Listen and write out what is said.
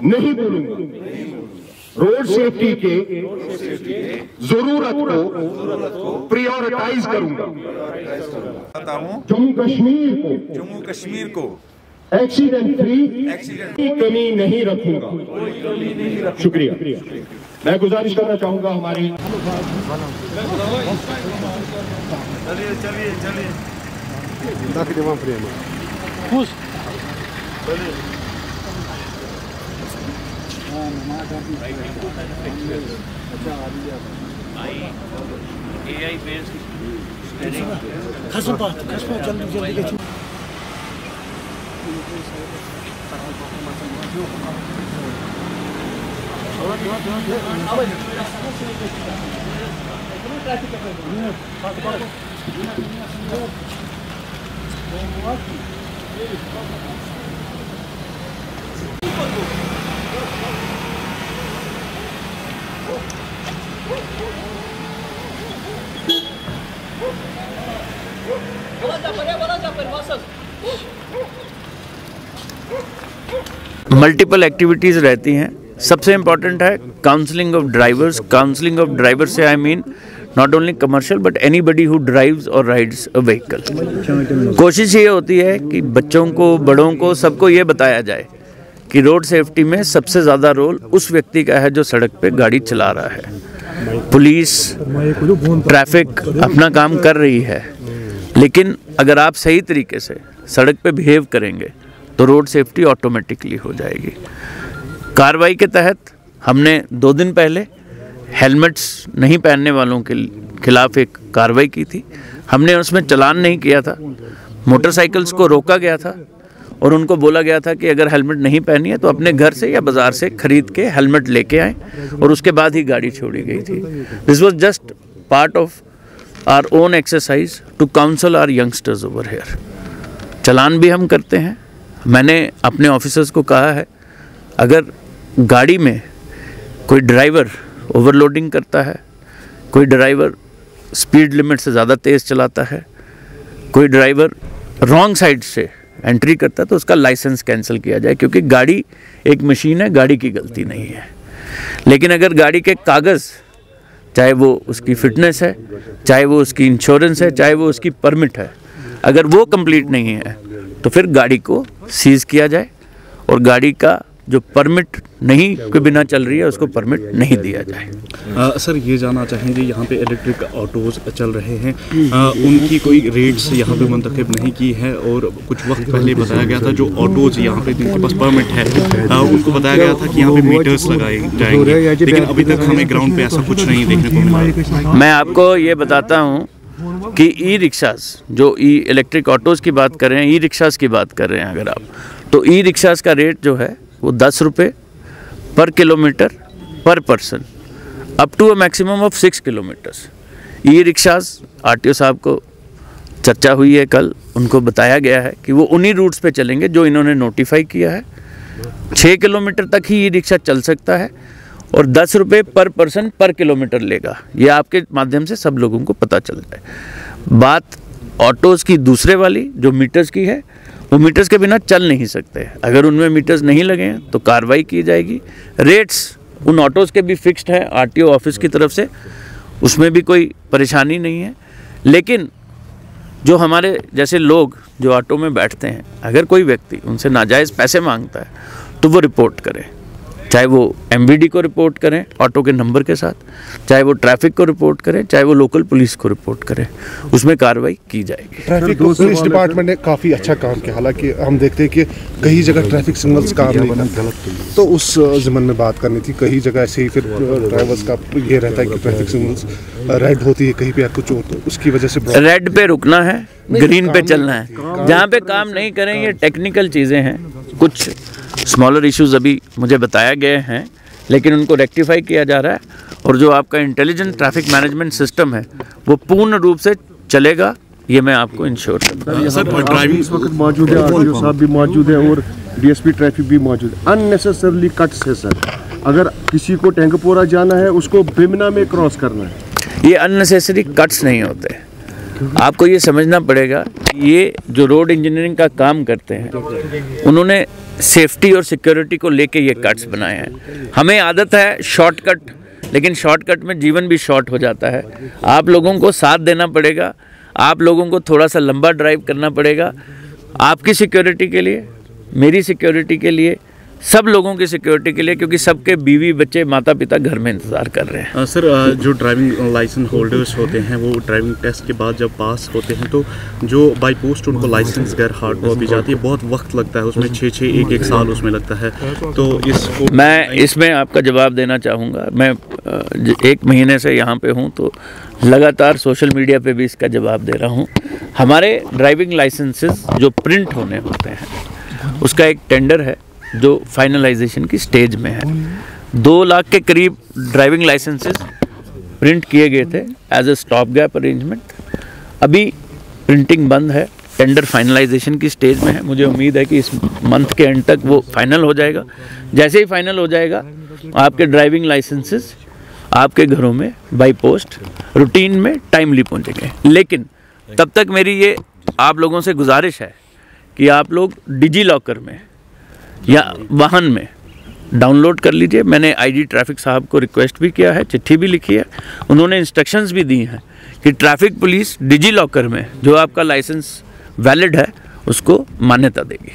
नहीं बोलूंगा। Road safety के जरूरत को प्रायोरिटाइज करूंगा। जम्मू कश्मीर को एक्सीडेंट फ्री की कमी नहीं रखूंगा। शुक्रिया। मैं गुजारिश करना चाहूंगा हमारे मल्टीपल एक्टिविटीज़ रहती हैं। सबसे इम्पॉर्टेंट है counselling of drivers. Counselling of drivers से I mean not only commercial but anybody who drives और राइड्स अ व्हीकल। कोशिश ये होती है कि बच्चों को, बड़ों को, सबको ये बताया जाए कि रोड सेफ्टी में सबसे ज़्यादा रोल उस व्यक्ति का है जो सड़क पे गाड़ी चला रहा है। पुलिस, ट्रैफिक अपना काम कर रही है, लेकिन अगर आप सही तरीके से सड़क पे बिहेव करेंगे तो रोड सेफ्टी ऑटोमेटिकली हो जाएगी। कार्रवाई के तहत हमने 2 दिन पहले हेलमेट्स नहीं पहनने वालों के खिलाफ एक कार्रवाई की थी। हमने उसमें चालान नहीं किया था, मोटरसाइकिल्स को रोका गया था और उनको बोला गया था कि अगर हेलमेट नहीं पहनी है तो अपने घर से या बाज़ार से खरीद के हेलमेट लेके आएँ, और उसके बाद ही गाड़ी छोड़ी गई थी। This was just part of our own exercise to counsel our youngsters over here. चालान भी हम करते हैं। मैंने अपने ऑफिसर्स को कहा है, अगर गाड़ी में कोई ड्राइवर ओवरलोडिंग करता है, कोई ड्राइवर स्पीड लिमिट से ज़्यादा तेज़ चलाता है, कोई ड्राइवर रॉन्ग साइड से एंट्री करता है, तो उसका लाइसेंस कैंसिल किया जाए, क्योंकि गाड़ी एक मशीन है, गाड़ी की गलती नहीं है। लेकिन अगर गाड़ी के कागज़, चाहे वो उसकी फिटनेस है, चाहे वो उसकी इंश्योरेंस है, चाहे वो उसकी परमिट है, अगर वो कंप्लीट नहीं है तो फिर गाड़ी को सीज़ किया जाए और गाड़ी का जो परमिट नहीं के बिना चल रही है उसको परमिट नहीं दिया जाए। सर ये जानना चाहेंगे, यहाँ पे इलेक्ट्रिक ऑटोज़ चल रहे हैं, उनकी कोई रेट्स यहाँ पे मुंतखब नहीं की है, और कुछ वक्त पहले बताया गया था जो ऑटोज़ यहाँ पे जिनके पास परमिट है उनको बताया गया था कि यहाँ पे मीटर्स लगाए जाएंगे, लेकिन अभी तक हमें ग्राउंड पे ऐसा कुछ नहीं देखने को मिला। मैं आपको ये बताता हूँ कि ई रिक्शास, जो इलेक्ट्रिक ऑटोज़ की बात कर रहे हैं, ई रिक्शास की बात कर रहे हैं अगर आप, तो ई रिक्शास का रेट जो है वो 10 रुपये पर किलोमीटर पर person up to a maximum of 6 kilometers. E rickshaws RTO साहब को चर्चा हुई है कल, उनको बताया गया है कि वो उन्हीं रूट्स पे चलेंगे जो इन्होंने नोटिफाई किया है। 6 किलोमीटर तक ही ई रिक्शा चल सकता है और 10 रुपये पर पर्सन पर किलोमीटर लेगा। ये आपके माध्यम से सब लोगों को पता चल जाए। बात ऑटोज़ की दूसरे वाली जो मीटर्स की है, वो मीटर्स के बिना चल नहीं सकते। अगर उनमें मीटर्स नहीं लगे हैं तो कार्रवाई की जाएगी। रेट्स उन ऑटोज़ के भी फिक्स्ड हैं आरटीओ ऑफिस की तरफ से, उसमें भी कोई परेशानी नहीं है। लेकिन जो हमारे जैसे लोग जो ऑटो में बैठते हैं, अगर कोई व्यक्ति उनसे नाजायज़ पैसे मांगता है तो वो रिपोर्ट करें, चाहे वो एमवीडी को रिपोर्ट करें ऑटो के नंबर के साथ, चाहे वो ट्रैफिक को रिपोर्ट करें, चाहे वो लोकल पुलिस को रिपोर्ट करें, उसमें कार्रवाई की जाएगी। ट्रैफिक पुलिस डिपार्टमेंट ने काफ़ी अच्छा काम किया, हालांकि हम देखते हैं कि कई जगह ट्रैफिक सिग्नल्स काम नहीं करते, तो उस ज़मन में बात करनी थी। कई जगह ऐसे ही फिर ड्राइवर्स का ये रहता है कि ट्रैफिक सिग्नल्स रेड होती है, कहीं पे कुछ हो तो उसकी वजह से रेड पे रुकना है, ग्रीन पे चलना है। जहाँ पे काम नहीं करें, ये टेक्निकल चीज़ें हैं, कुछ स्मॉलर इश्यूज अभी मुझे बताया गए हैं, लेकिन उनको रेक्टिफाई किया जा रहा है। और जो आपका इंटेलिजेंट ट्रैफिक मैनेजमेंट सिस्टम है वो पूर्ण रूप से चलेगा, ये मैं आपको इंश्योर करता हूँ। सर ड्राइविंग इस वक्त मौजूद है, आरटीओ साहब भी मौजूद है और डीएसपी ट्रैफिक भी मौजूद है। अननेसेसरली कट्स है सर, अगर किसी को टैंकपोरा जाना है उसको बिमना में क्रॉस करना है। ये अननेसेसरी कट्स नहीं होते, आपको ये समझना पड़ेगा कि ये जो रोड इंजीनियरिंग का काम करते हैं उन्होंने सेफ्टी और सिक्योरिटी को लेके ये कट्स बनाए हैं। हमें आदत है शॉर्टकट, लेकिन शॉर्टकट में जीवन भी शॉर्ट हो जाता है। आप लोगों को साथ देना पड़ेगा, आप लोगों को थोड़ा सा लंबा ड्राइव करना पड़ेगा, आपकी सिक्योरिटी के लिए, मेरी सिक्योरिटी के लिए, सब लोगों की सिक्योरिटी के लिए, क्योंकि सबके बीवी बच्चे माता पिता घर में इंतज़ार कर रहे हैं। सर, जो ड्राइविंग लाइसेंस होल्डर्स होते हैं वो ड्राइविंग टेस्ट के बाद जब पास होते हैं तो जो बाई पोस्ट उनको लाइसेंस घर हार्ड कॉपी जाती है, बहुत वक्त लगता है उसमें, 6 एक साल उसमें लगता है। तो मैं इसमें आपका जवाब देना चाहूँगा। मैं 1 महीने से यहाँ पे हूँ तो लगातार सोशल मीडिया पे भी इसका जवाब दे रहा हूँ। हमारे ड्राइविंग लाइसेंसेस जो प्रिंट होने होते हैं उसका एक टेंडर है जो फाइनलाइजेशन की स्टेज में है। 2 लाख के करीब ड्राइविंग लाइसेंसेस प्रिंट किए गए थे as a stop gap arrangement. अभी प्रिंटिंग बंद है, टेंडर फाइनलाइजेशन की स्टेज में है। मुझे उम्मीद है कि इस मंथ के एंड तक वो फाइनल हो जाएगा। जैसे ही फाइनल हो जाएगा आपके ड्राइविंग लाइसेंसेस आपके घरों में बाई पोस्ट रूटीन में टाइमली पहुंचेंगे। लेकिन तब तक मेरी ये आप लोगों से गुजारिश है कि आप लोग डिजी लॉकर में या वाहन में डाउनलोड कर लीजिए। मैंने आईजी ट्रैफिक साहब को रिक्वेस्ट भी किया है, चिट्ठी भी लिखी है, उन्होंने इंस्ट्रक्शंस भी दी हैं कि ट्रैफिक पुलिस डिजी लॉकर में जो आपका लाइसेंस वैलिड है उसको मान्यता देगी।